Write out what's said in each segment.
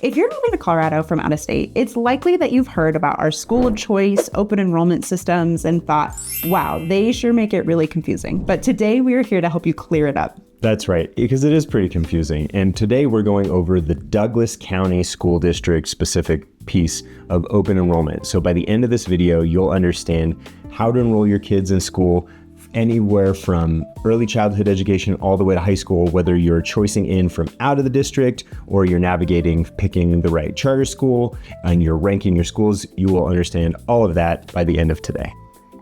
If you're moving to Colorado from out of state, it's likely that you've heard about our school of choice, open enrollment systems, and thought, wow, they sure make it really confusing. But today we are here to help you clear it up. That's right, because it is pretty confusing. And today we're going over the Douglas County School District specific piece of open enrollment. So by the end of this video, you'll understand how to enroll your kids in school anywhere from early childhood education all the way to high school, whether you're choicing in from out of the district or you're navigating, picking the right charter school and you're ranking your schools. You will understand all of that by the end of today.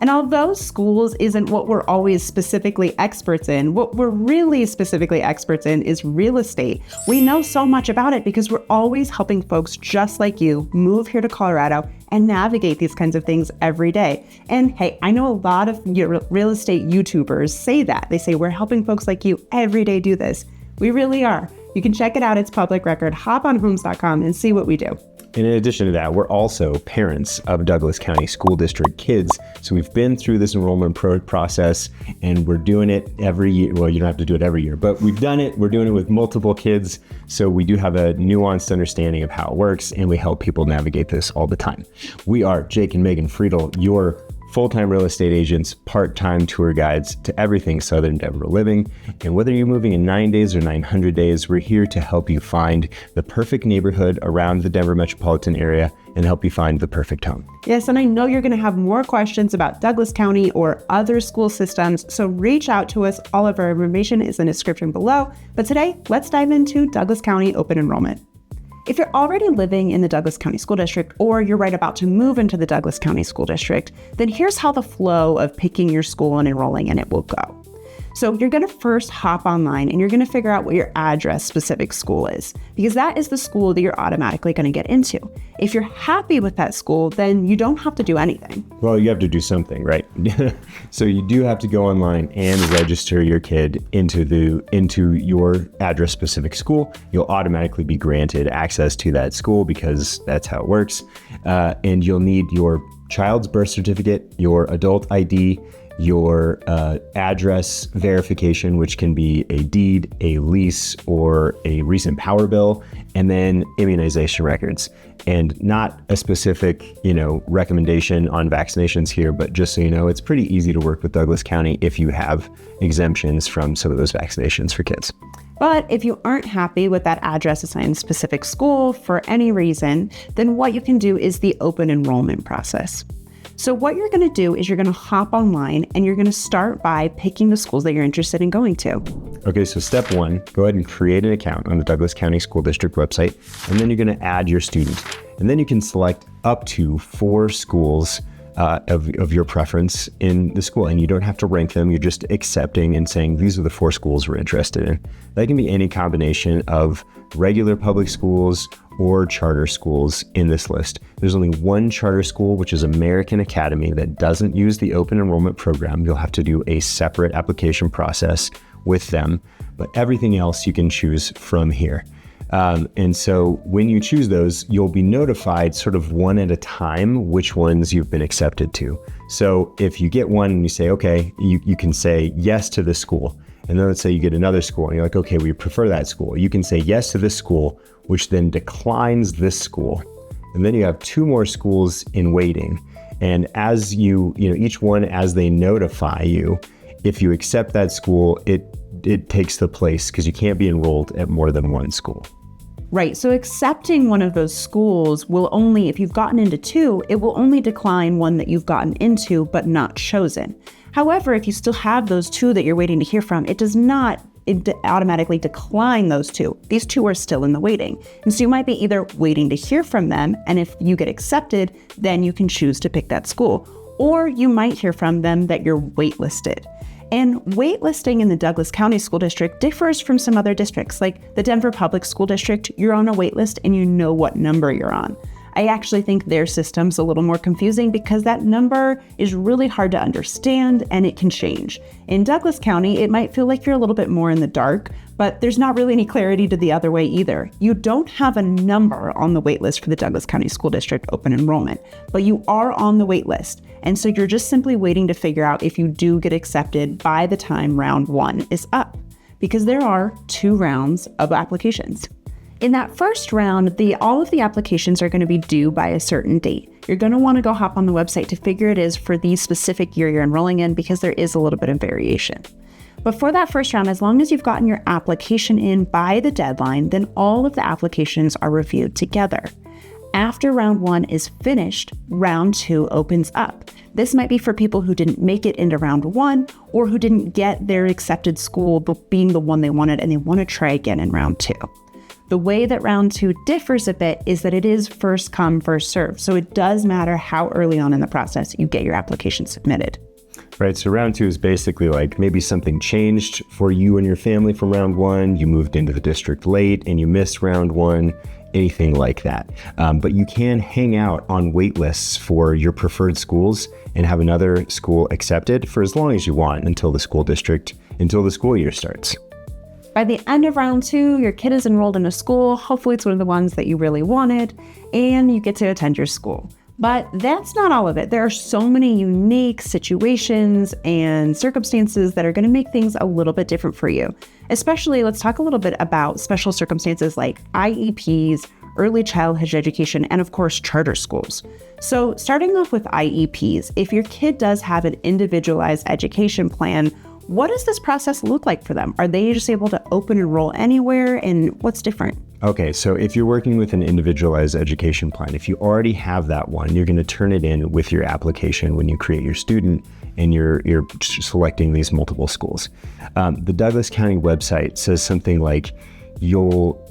And although schools isn't what we're always specifically experts in, what we're really specifically experts in is real estate. We know so much about it because we're always helping folks just like you move here to Colorado and navigate these kinds of things every day. And hey, I know a lot of real estate YouTubers say that. They say, we're helping folks like you every day do this. We really are. You can check it out. It's public record. Hop on homes.com and see what we do. And in addition to that, we're also parents of Douglas County School District kids. So we've been through this enrollment process and we're doing it every year. Well, you don't have to do it every year, but we've done it. We're doing it with multiple kids. So we do have a nuanced understanding of how it works and we help people navigate this all the time. We are Jake and Megan Friedel, your full-time real estate agents, part-time tour guides to everything Southern Denver living. And whether you're moving in 9 days or 900 days, we're here to help you find the perfect neighborhood around the Denver metropolitan area and help you find the perfect home. Yes, and I know you're going to have more questions about Douglas County or other school systems, so reach out to us. All of our information is in the description below. But today, let's dive into Douglas County open enrollment. If you're already living in the Douglas County School District or you're right about to move into the Douglas County School District, then here's how the flow of picking your school and enrolling in it will go. So you're going to first hop online and you're going to figure out what your address specific school is, because that is the school that you're automatically going to get into. If you're happy with that school, then you don't have to do anything. Well, you have to do something, right? So you do have to go online and register your kid into your address specific school. You'll automatically be granted access to that school because that's how it works. And you'll need your child's birth certificate, your adult ID, your address verification, which can be a deed, a lease, or a recent power bill, and then immunization records. And not a specific, recommendation on vaccinations here, but just so you know, it's pretty easy to work with Douglas County if you have exemptions from some of those vaccinations for kids. But if you aren't happy with that address assigned specific school for any reason, then what you can do is the open enrollment process. So what you're going to do is you're going to hop online and you're going to start by picking the schools that you're interested in going to. Okay, so step one, go ahead and create an account on the Douglas County School District website, and then you're going to add your student. And then you can select up to 4 schools of your preference in the school, and you don't have to rank them. You're just accepting and saying, these are the 4 schools we're interested in. That can be any combination of regular public schools or charter schools in this list. There's only one charter school, which is American Academy, that doesn't use the open enrollment program. You'll have to do a separate application process with them, but everything else you can choose from here. And so when you choose those, you'll be notified sort of one at a time which ones you've been accepted to. So if you get one and you say, okay, you can say yes to this school. And then let's say you get another school and you're like, okay, we prefer that school. You can say yes to this school, which then declines this school. And then you have 2 more schools in waiting. And as each one, as they notify you, if you accept that school, it takes the place because you can't be enrolled at more than 1 school. Right, so accepting one of those schools will only, if you've gotten into 2, it will only decline one that you've gotten into but not chosen. However, if you still have those 2 that you're waiting to hear from, it does not automatically decline those 2. These 2 are still in the waiting. And so you might be either waiting to hear from them, and if you get accepted, then you can choose to pick that school. Or you might hear from them that you're waitlisted. And waitlisting in the Douglas County School District differs from some other districts, like the Denver Public School District. You're on a waitlist and you know what number you're on. I actually think their system's a little more confusing because that number is really hard to understand and it can change. In Douglas County, it might feel like you're a little bit more in the dark, but there's not really any clarity to the other way either. You don't have a number on the waitlist for the Douglas County School District open enrollment, but you are on the waitlist. And so you're just simply waiting to figure out if you do get accepted by the time round 1 is up, because there are 2 rounds of applications. In that first round, all of the applications are going to be due by a certain date. You're going to want to go hop on the website to figure it is for the specific year you're enrolling in, because there is a little bit of variation. But for that first round, as long as you've gotten your application in by the deadline, then all of the applications are reviewed together. After round 1 is finished, round 2 opens up. This might be for people who didn't make it into round 1 or who didn't get their accepted school being the one they wanted and they want to try again in round 2. The way that round 2 differs a bit is that it is first come, first serve. So it does matter how early on in the process you get your application submitted. Right, so round 2 is basically like maybe something changed for you and your family from round 1. You moved into the district late and you missed round 1. Anything like that. But you can hang out on wait lists for your preferred schools and have another school accepted for as long as you want until the school year starts. By the end of round 2, your kid is enrolled in a school. Hopefully it's one of the ones that you really wanted, and you get to attend your school. But that's not all of it. There are so many unique situations and circumstances that are going to make things a little bit different for you. Especially, let's talk a little bit about special circumstances like IEPs, early childhood education, and of course, charter schools. So starting off with IEPs, if your kid does have an individualized education plan, what does this process look like for them? Are they just able to open enroll anywhere, and what's different? Okay, so if you're working with an individualized education plan, if you already have that one, you're going to turn it in with your application when you create your student and you're selecting these multiple schools. The Douglas County website says something like you'll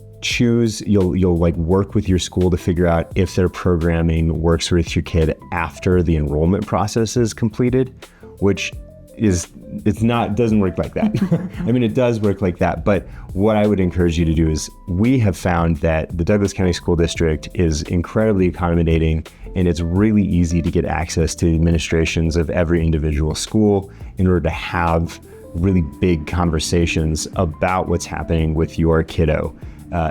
like work with your school to figure out if their programming works with your kid after the enrollment process is completed, which doesn't work like that. I mean, it does work like that, but what I would encourage you to do is, we have found that the Douglas County School District is incredibly accommodating, and it's really easy to get access to the administrations of every individual school in order to have really big conversations about what's happening with your kiddo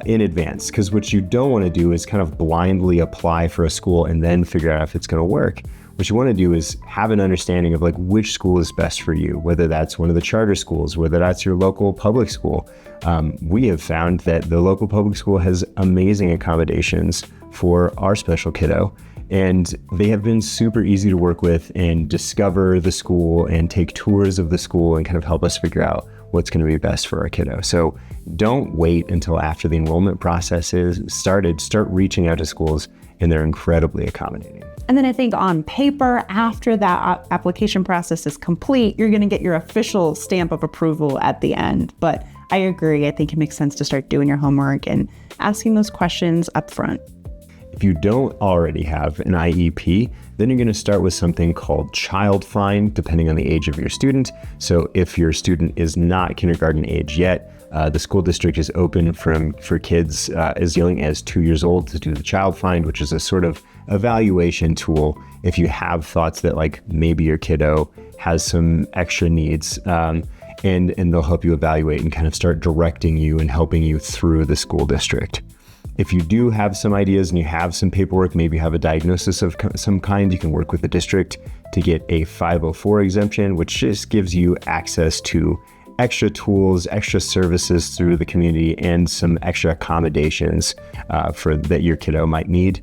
in advance. Because what you don't want to do is kind of blindly apply for a school and then figure out if it's going to work. What you want to do is have an understanding of like which school is best for you, whether that's one of the charter schools, whether that's your local public school. We have found that the local public school has amazing accommodations for our special kiddo, and they have been super easy to work with and discover the school and take tours of the school and kind of help us figure out what's going to be best for our kiddo. So don't wait until after the enrollment process is started. Start reaching out to schools, and they're incredibly accommodating. And then I think on paper, after that application process is complete, you're going to get your official stamp of approval at the end. But I agree. I think it makes sense to start doing your homework and asking those questions up front. If you don't already have an IEP, then you're going to start with something called Child Find, depending on the age of your student. So if your student is not kindergarten age yet, the school district is open for kids as young as 2 years old to do the Child Find, which is a sort of evaluation tool if you have thoughts that like maybe your kiddo has some extra needs, and they'll help you evaluate and kind of start directing you and helping you through the school district. If you do have some ideas and you have some paperwork, maybe you have a diagnosis of some kind, you can work with the district to get a 504 exemption, which just gives you access to extra tools, extra services through the community, and some extra accommodations that your kiddo might need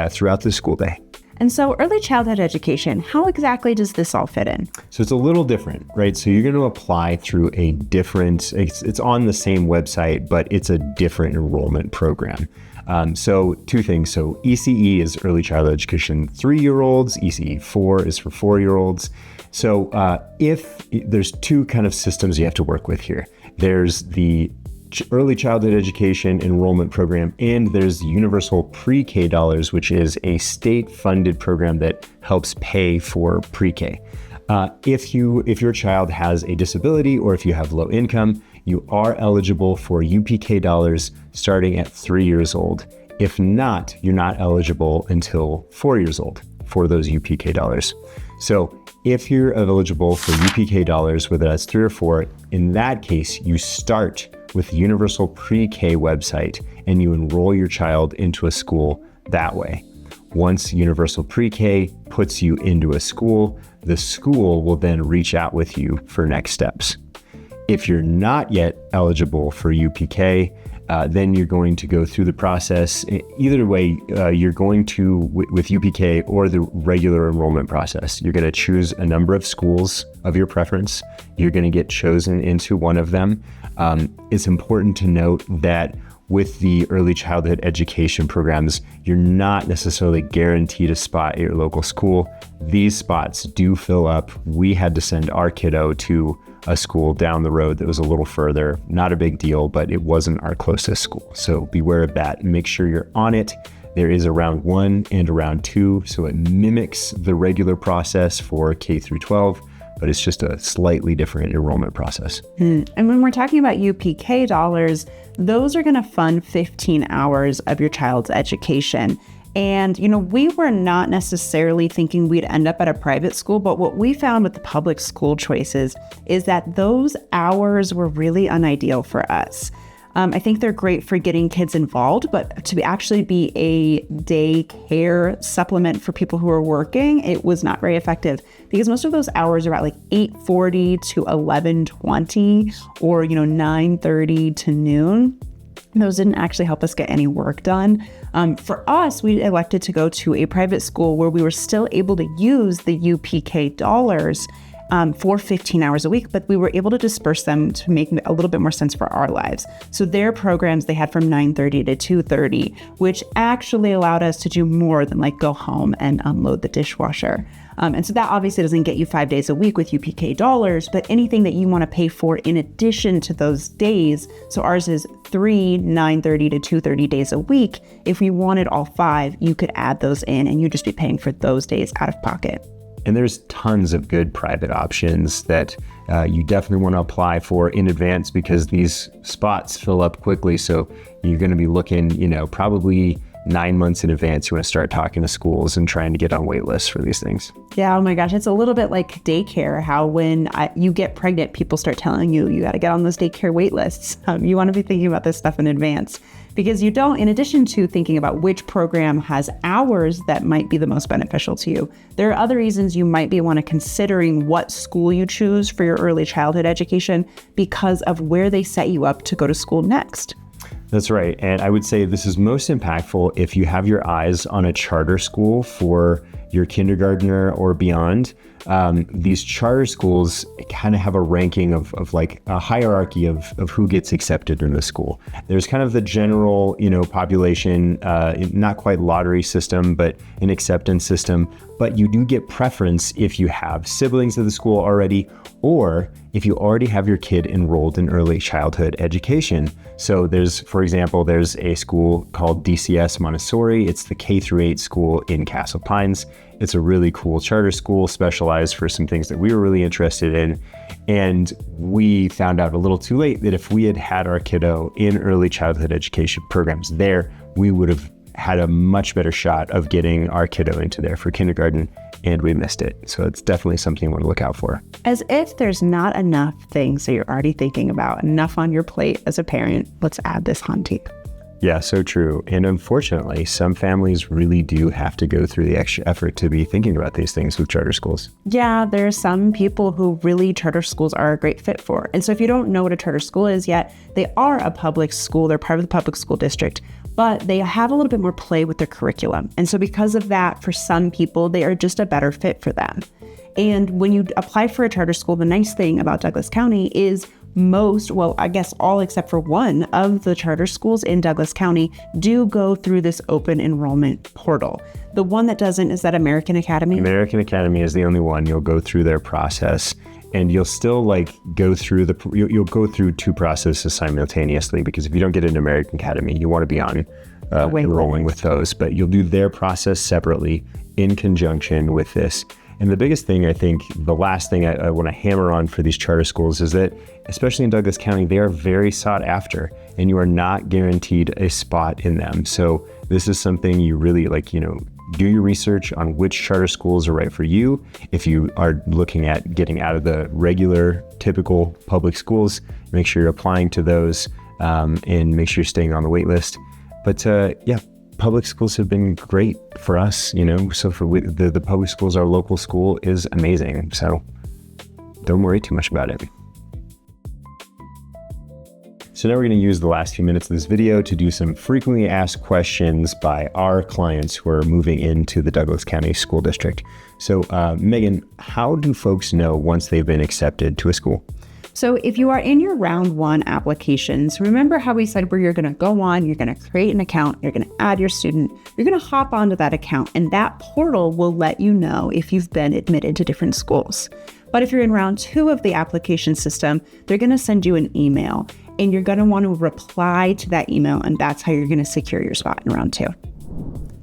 throughout the school day. And so early childhood education, how exactly does this all fit in? So it's a little different, right? So you're going to apply through a different, it's on the same website, but it's a different enrollment program. So two things. So ECE is early childhood education 3-year-olds, ECE 4 is for 4-year-olds. So if there's two kind of systems you have to work with here, there's the early childhood education enrollment program, and there's universal pre-K dollars, which is a state-funded program that helps pay for pre-K. If your child has a disability or if you have low income, you are eligible for UPK dollars starting at 3 years old. If not, you're not eligible until 4 years old for those UPK dollars. So if you're eligible for UPK dollars, whether that's 3 or 4, in that case, you start with the Universal Pre-K website and you enroll your child into a school that way. Once Universal Pre-K puts you into a school, the school will then reach out with you for next steps. If you're not yet eligible for UPK, Then you're going to go through the process. Either way, you're going to, with UPK or the regular enrollment process, you're going to choose a number of schools of your preference. You're going to get chosen into one of them. It's important to note that with the early childhood education programs, you're not necessarily guaranteed a spot at your local school. These spots do fill up. We had to send our kiddo to a school down the road that was a little further. Not a big deal, but it wasn't our closest school. So beware of that. Make sure you're on it. There is a round 1 and a round 2, so it mimics the regular process for K through 12, but it's just a slightly different enrollment process. And when we're talking about UPK dollars, those are going to fund 15 hours of your child's education. And, we were not necessarily thinking we'd end up at a private school, but what we found with the public school choices is that those hours were really unideal for us. I think they're great for getting kids involved, but to actually be a daycare supplement for people who are working, it was not very effective because most of those hours are at like 8:40 to 11:20 or, 9:30 to noon. Those didn't actually help us get any work done. For us, we elected to go to a private school where we were still able to use the UPK dollars for 15 hours a week, but we were able to disperse them to make a little bit more sense for our lives. So their programs they had from 9:30 to 2:30, which actually allowed us to do more than like go home and unload the dishwasher. And so that obviously doesn't get you 5 days a week with UPK dollars, but anything that you want to pay for in addition to those days. So ours is 3 9:30 to 2:30 days a week. If you wanted all 5, you could add those in and you'd just be paying for those days out of pocket. And there's tons of good private options that you definitely want to apply for in advance because these spots fill up quickly. So you're going to be looking, probably 9 months in advance. You want to start talking to schools and trying to get on wait lists for these things. Yeah, oh my gosh, it's a little bit like daycare, how when you get pregnant, people start telling you got to get on those daycare wait lists. You want to be thinking about this stuff in advance because you don't, in addition to thinking about which program has hours that might be the most beneficial to you, there are other reasons you might be want to considering what school you choose for your early childhood education because of where they set you up to go to school next. That's right. And I would say this is most impactful if you have your eyes on a charter school for your kindergartner or beyond. These charter schools kind of have a ranking of like a hierarchy of who gets accepted in the school. There's kind of the general, population, not quite lottery system, but an acceptance system. But you do get preference if you have siblings at the school already, or if you already have your kid enrolled in early childhood education. So for example, there's a school called DCS Montessori. It's the K-8 school in Castle Pines. It's a really cool charter school specialized for some things that we were really interested in. And we found out a little too late that if we had had our kiddo in early childhood education programs there, we would have had a much better shot of getting our kiddo into there for kindergarten, and we missed it. So it's definitely something you want to look out for. As if there's not enough things that you're already thinking about, enough on your plate as a parent, let's add this on top. Yeah, so true. And unfortunately, some families really do have to go through the extra effort to be thinking about these things with charter schools. Yeah, there are some people who really charter schools are a great fit for. And so if you don't know what a charter school is yet, they are a public school. They're part of the public school district, but they have a little bit more play with their curriculum. And so because of that, for some people, they are just a better fit for them. And when you apply for a charter school, the nice thing about Douglas County is I guess all except for one of the charter schools in Douglas County do go through this open enrollment portal. The one that doesn't is that American Academy. American Academy is the only one. You'll go through their process and you'll still go through you'll go through 2 processes simultaneously, because if you don't get into American Academy, you want to be on enrolling with those, but you'll do their process separately in conjunction with this. And the biggest thing, I think, the last thing I want to hammer on for these charter schools is that, especially in Douglas County, they are very sought after and you are not guaranteed a spot in them. So this is something you really do your research on which charter schools are right for you. If you are looking at getting out of the regular, typical public schools, make sure you're applying to those and make sure you're staying on the wait list. But public schools have been great for us, so for the public schools, our local school is amazing. So don't worry too much about it. So now we're going to use the last few minutes of this video to do some frequently asked questions by our clients who are moving into the Douglas County School District. So Megan, how do folks know once they've been accepted to a school? So if you are in your round one applications, remember how we said where you're going to go on, you're going to create an account, you're going to add your student, you're going to hop onto that account, and that portal will let you know if you've been admitted to different schools. But if you're in round two of the application system, they're going to send you an email, and you're going to want to reply to that email, and that's how you're going to secure your spot in round two.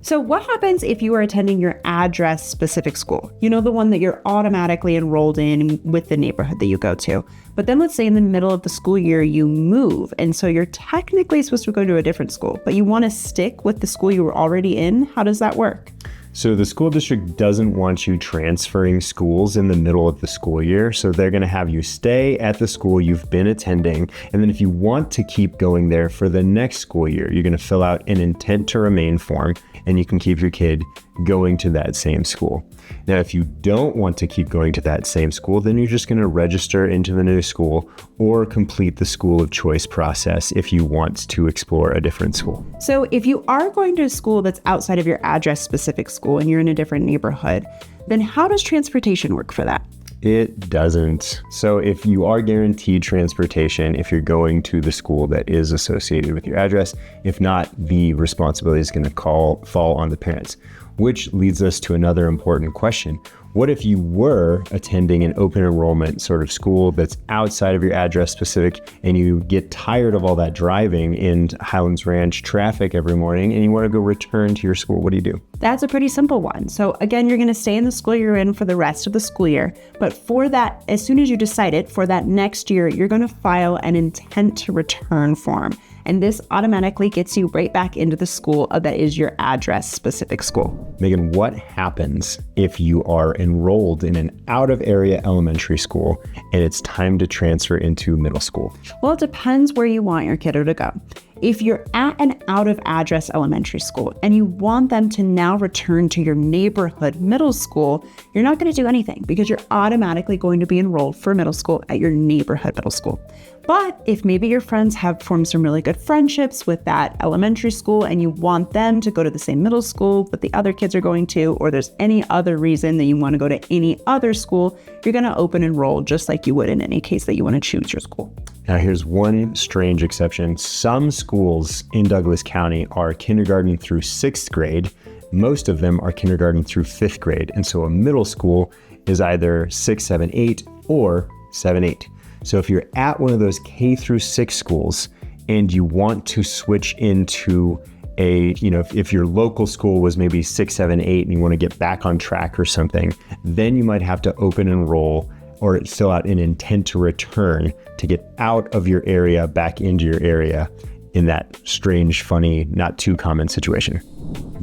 So what happens if you are attending your address-specific school? You know, the one that you're automatically enrolled in with the neighborhood that you go to. But then let's say in the middle of the school year, you move. And so you're technically supposed to go to a different school, but you want to stick with the school you were already in. How does that work? So the school district doesn't want you transferring schools in the middle of the school year. So they're going to have you stay at the school you've been attending. And then if you want to keep going there for the next school year, you're going to fill out an intent to remain form, and you can keep your kid going to that same school. Now, if you don't want to keep going to that same school, then you're just going to register into the new school or complete the school of choice process if you want to explore a different school. So if you are going to a school that's outside of your address-specific school and you're in a different neighborhood, then how does transportation work for that? It doesn't. So if you are guaranteed transportation, if you're going to the school that is associated with your address, if not, the responsibility is going to fall on the parents, which leads us to another important question. What if you were attending an open enrollment sort of school that's outside of your address specific, and you get tired of all that driving in Highlands Ranch traffic every morning and you want to go return to your school? What do you do? That's a pretty simple one. So again, you're going to stay in the school you're in for the rest of the school year. But for that, as soon as you decide it, for that next year, you're going to file an intent to return form. And this automatically gets you right back into the school that is your address-specific school. Megan, what happens if you are enrolled in an out-of-area elementary school and it's time to transfer into middle school? Well, it depends where you want your kiddo to go. If you're at an out-of-address elementary school and you want them to now return to your neighborhood middle school, you're not going to do anything because you're automatically going to be enrolled for middle school at your neighborhood middle school. But if maybe your friends have formed some really good friendships with that elementary school and you want them to go to the same middle school but the other kids are going to, or there's any other reason that you want to go to any other school, you're going to open enroll just like you would in any case that you want to choose your school. Now, here's one strange exception. Some schools in Douglas County are kindergarten through 6th grade. Most of them are kindergarten through 5th grade. And so a middle school is either 6, 7, 8 or 7, 8. So if you're at one of those K through 6 schools and you want to switch into if your local school was maybe 6, 7, 8 and you want to get back on track or something, then you might have to open enroll or fill out an intent to return to get out of your area back into your area in that strange, funny, not too common situation.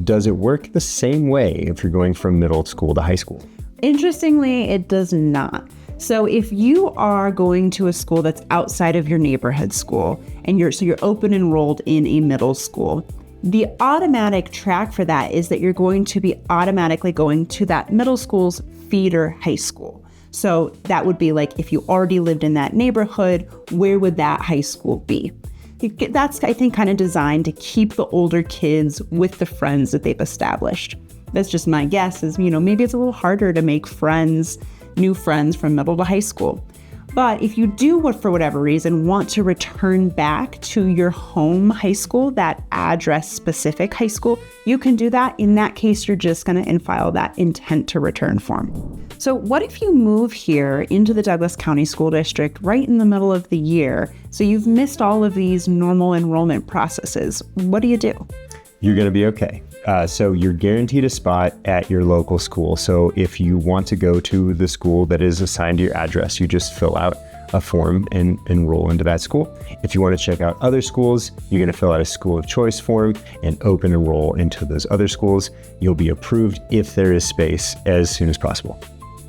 Does it work the same way if you're going from middle school to high school? Interestingly, it does not. So if you are going to a school that's outside of your neighborhood school and you're open enrolled in a middle school, the automatic track for that is that you're going to be automatically going to that middle school's feeder high school. So that would be like if you already lived in that neighborhood, where would that high school be? That's, I think, kind of designed to keep the older kids with the friends that they've established. That's just my guess is, maybe it's a little harder to make new friends from middle to high school. But if you do, for whatever reason, want to return back to your home high school, that address-specific high school, you can do that. In that case, you're just going to file that intent to return form. So what if you move here into the Douglas County School District right in the middle of the year? So you've missed all of these normal enrollment processes. What do you do? You're going to be okay. So you're guaranteed a spot at your local school. So if you want to go to the school that is assigned to your address, you just fill out a form and enroll into that school. If you want to check out other schools, you're going to fill out a school of choice form and open enroll into those other schools. You'll be approved if there is space as soon as possible.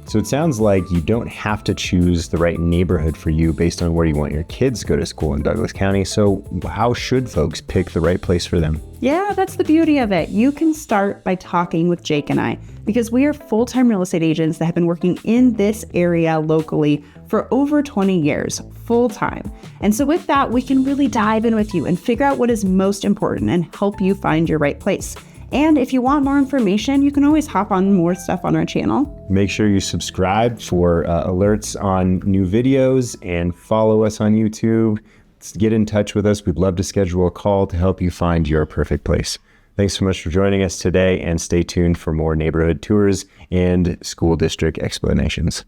So it sounds like you don't have to choose the right neighborhood for you based on where you want your kids to go to school in Douglas County. So how should folks pick the right place for them? Yeah, that's the beauty of it. You can start by talking with Jake and I, because we are full-time real estate agents that have been working in this area locally for over 20 years, full-time. And so with that, we can really dive in with you and figure out what is most important and help you find your right place. And if you want more information, you can always hop on more stuff on our channel. Make sure you subscribe for alerts on new videos and follow us on YouTube. Get in touch with us. We'd love to schedule a call to help you find your perfect place. Thanks so much for joining us today, and stay tuned for more neighborhood tours and school district explanations.